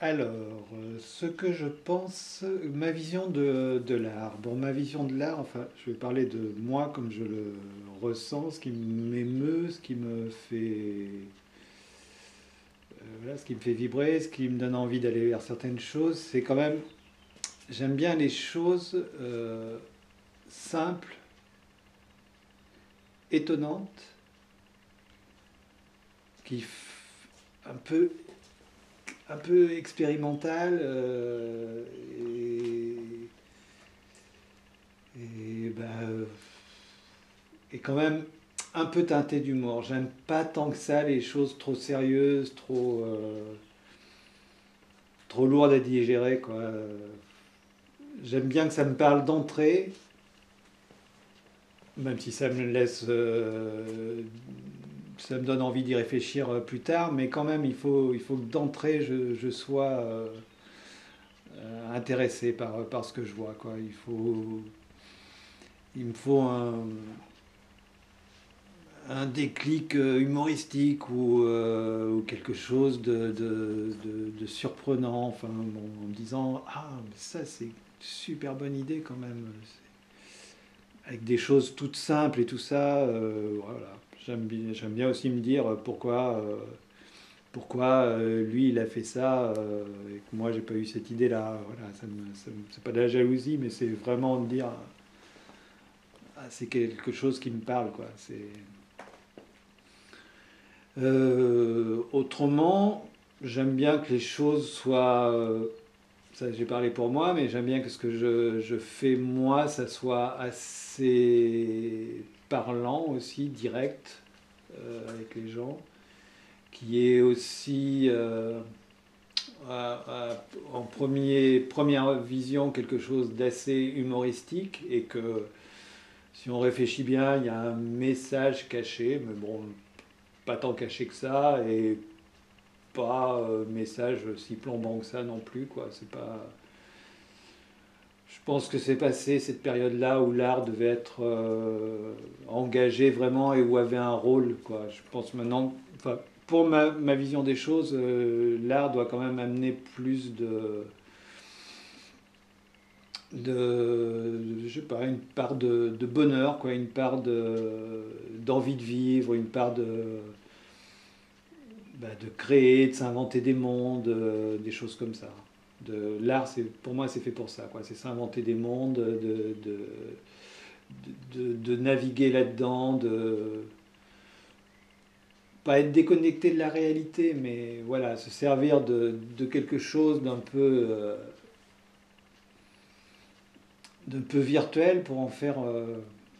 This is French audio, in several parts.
Ce que je pense, ma vision de l'art. Bon, ma vision de l'art, enfin, je vais parler de moi comme je le ressens, ce qui m'émeut, ce qui me fait, voilà, ce qui me fait vibrer, ce qui me donne envie d'aller vers certaines choses. C'est quand même, j'aime bien les choses simples, étonnantes, un peu, un peu expérimentales et ben, et quand même un peu teinté d'humour. J'aime pas tant que ça les choses trop sérieuses, trop lourdes à digérer, quoi. J'aime bien que ça me parle d'entrée, même si ça me laisse, ça me donne envie d'y réfléchir plus tard, mais quand même il faut que d'entrée je sois intéressé par ce que je vois, quoi. Il me faut un déclic humoristique ou quelque chose de surprenant, enfin, bon, en me disant ah mais ça c'est une super bonne idée quand même, avec des choses toutes simples et tout ça, voilà. J'aime bien aussi me dire pourquoi lui il a fait ça et que moi j'ai pas eu cette idée là, voilà, c'est pas de la jalousie mais c'est vraiment de dire ah, c'est quelque chose qui me parle, quoi. C'est autrement, j'aime bien que les choses soient. Ça, j'ai parlé pour moi, mais j'aime bien que ce que je fais moi, ça soit assez parlant aussi, direct avec les gens, qui est aussi en première vision quelque chose d'assez humoristique et que si on réfléchit bien, il y a un message caché, mais bon, pas tant caché que ça, et pas message si plombant que ça non plus, quoi. C'est pas. Je pense que c'est passé cette période-là où l'art devait être engagé vraiment et où avait un rôle, quoi. Je pense maintenant, enfin, pour ma vision des choses, l'art doit quand même amener plus je sais pas, une part de bonheur, quoi, une part d'envie de vivre, une part de créer, de s'inventer des mondes, des choses comme ça. L'art, pour moi, c'est fait pour ça, quoi. C'est s'inventer des mondes, de naviguer là-dedans, de pas être déconnecté de la réalité, mais voilà, se servir de quelque chose d'un peu virtuel pour en faire,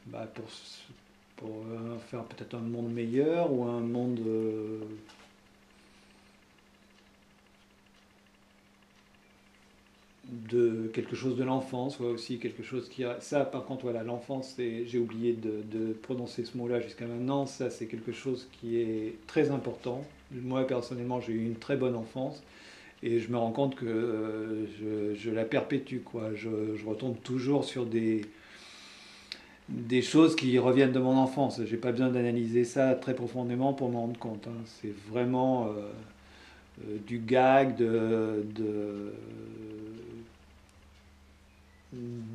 bah, pour faire peut-être un monde meilleur ou un monde de quelque chose de l'enfance, ouais, aussi quelque chose qui a. Ça, par contre, voilà, l'enfance, j'ai oublié de prononcer ce mot-là jusqu'à maintenant. Ça, c'est quelque chose qui est très important. Moi, personnellement, j'ai eu une très bonne enfance et je me rends compte que je la perpétue, quoi. Je retombe toujours sur des choses qui reviennent de mon enfance. J'ai pas besoin d'analyser ça très profondément pour m'en rendre compte, hein. C'est vraiment du gag, de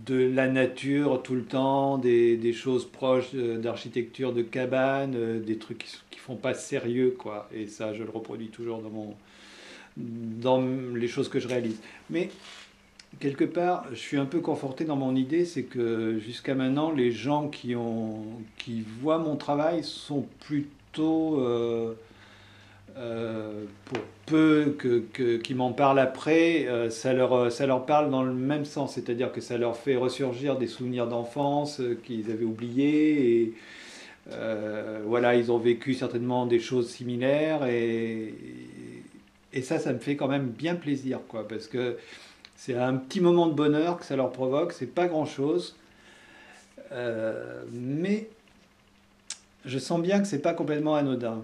la nature tout le temps, des choses proches d'architecture de cabane, des trucs qui font pas sérieux, quoi. Et ça, je le reproduis toujours dans les choses que je réalise. Mais quelque part, je suis un peu conforté dans mon idée, c'est que jusqu'à maintenant, les gens qui voient mon travail sont plutôt pour peu qu'ils m'en parlent après, ça leur parle dans le même sens, c'est-à-dire que ça leur fait ressurgir des souvenirs d'enfance qu'ils avaient oubliés, et voilà, ils ont vécu certainement des choses similaires, et ça me fait quand même bien plaisir, quoi, parce que c'est un petit moment de bonheur que ça leur provoque, c'est pas grand-chose, mais je sens bien que c'est pas complètement anodin.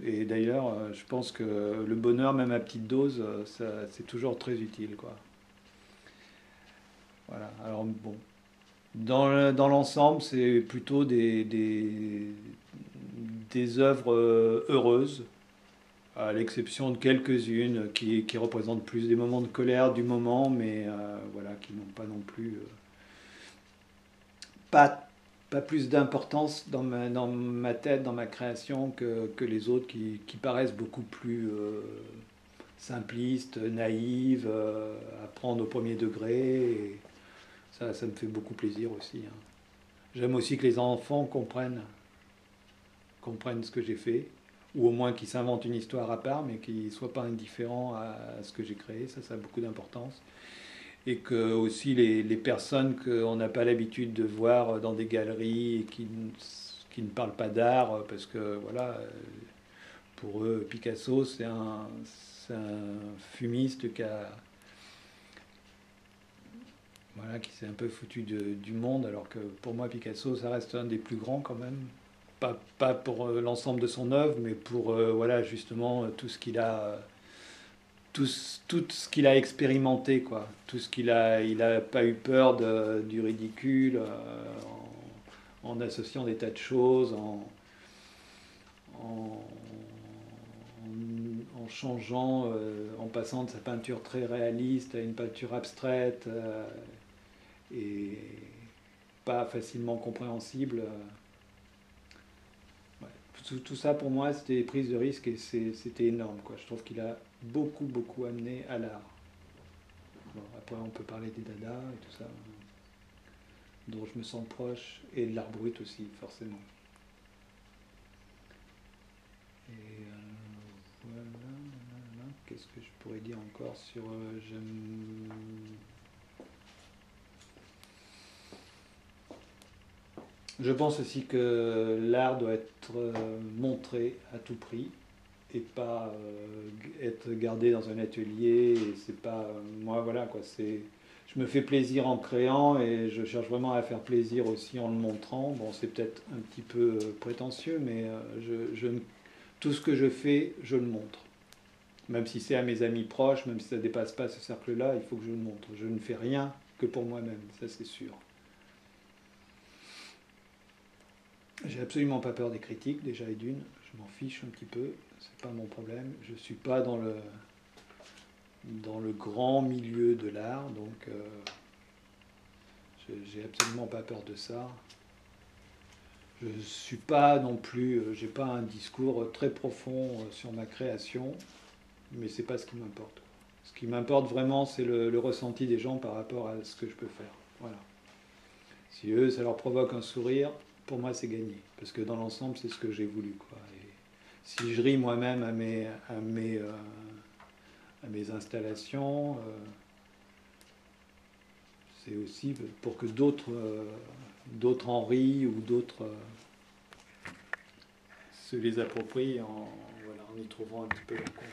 Et d'ailleurs, je pense que le bonheur, même à petite dose, c'est toujours très utile, quoi. Voilà. Alors bon, dans l'ensemble, c'est plutôt des œuvres heureuses. à l'exception de quelques-unes qui représentent plus des moments de colère du moment, mais voilà, qui n'ont pas non plus pas, pas plus d'importance dans ma tête, dans ma création, que les autres qui paraissent beaucoup plus simplistes, naïves, à prendre au premier degré. Et ça me fait beaucoup plaisir aussi, hein. J'aime aussi que les enfants comprennent ce que j'ai fait, ou au moins qu'ils s'inventent une histoire à part, mais qu'ils ne soient pas indifférents à ce que j'ai créé. Ça a beaucoup d'importance. Et que aussi les personnes qu'on n'a pas l'habitude de voir dans des galeries et qui ne parlent pas d'art, parce que voilà, pour eux, Picasso, c'est un fumiste voilà, qui s'est un peu foutu du monde, alors que pour moi, Picasso, ça reste un des plus grands quand même. Pas pour l'ensemble de son œuvre, mais pour voilà, justement tout ce qu'il a, tout ce qu'il a expérimenté, quoi. Tout ce il a pas eu peur du ridicule en associant des tas de choses, en, en changeant, en passant de sa peinture très réaliste à une peinture abstraite et pas facilement compréhensible. Ouais. Tout ça pour moi c'était des prises de risque et c'était énorme, quoi. Je trouve qu'il a beaucoup amené à l'art. Bon, après on peut parler des dadas et tout ça, dont je me sens proche, et de l'art brut aussi forcément. Et voilà, qu'est-ce que je pourrais dire encore sur je pense aussi que l'art doit être montré à tout prix et pas être gardé dans un atelier. Et c'est pas moi, voilà quoi. C'est Je me fais plaisir en créant et je cherche vraiment à faire plaisir aussi en le montrant. Bon, c'est peut-être un petit peu prétentieux, mais tout ce que je fais, je le montre. Même si c'est à mes amis proches, même si ça ne dépasse pas ce cercle-là, il faut que je le montre. Je ne fais rien que pour moi-même, ça c'est sûr. J'ai absolument pas peur des critiques, déjà et d'une, je m'en fiche un petit peu, c'est pas mon problème. Je suis pas dans le grand milieu de l'art, donc j'ai absolument pas peur de ça. Je suis pas non plus, j'ai pas un discours très profond sur ma création, mais c'est pas ce qui m'importe. Ce qui m'importe vraiment, c'est le ressenti des gens par rapport à ce que je peux faire. Voilà. Si eux, ça leur provoque un sourire, pour moi, c'est gagné. Parce que dans l'ensemble, c'est ce que j'ai voulu, quoi. Et si je ris moi-même à mes installations, c'est aussi pour que d'autres en rient ou d'autres se les approprient voilà, en y trouvant un petit peu leur compte.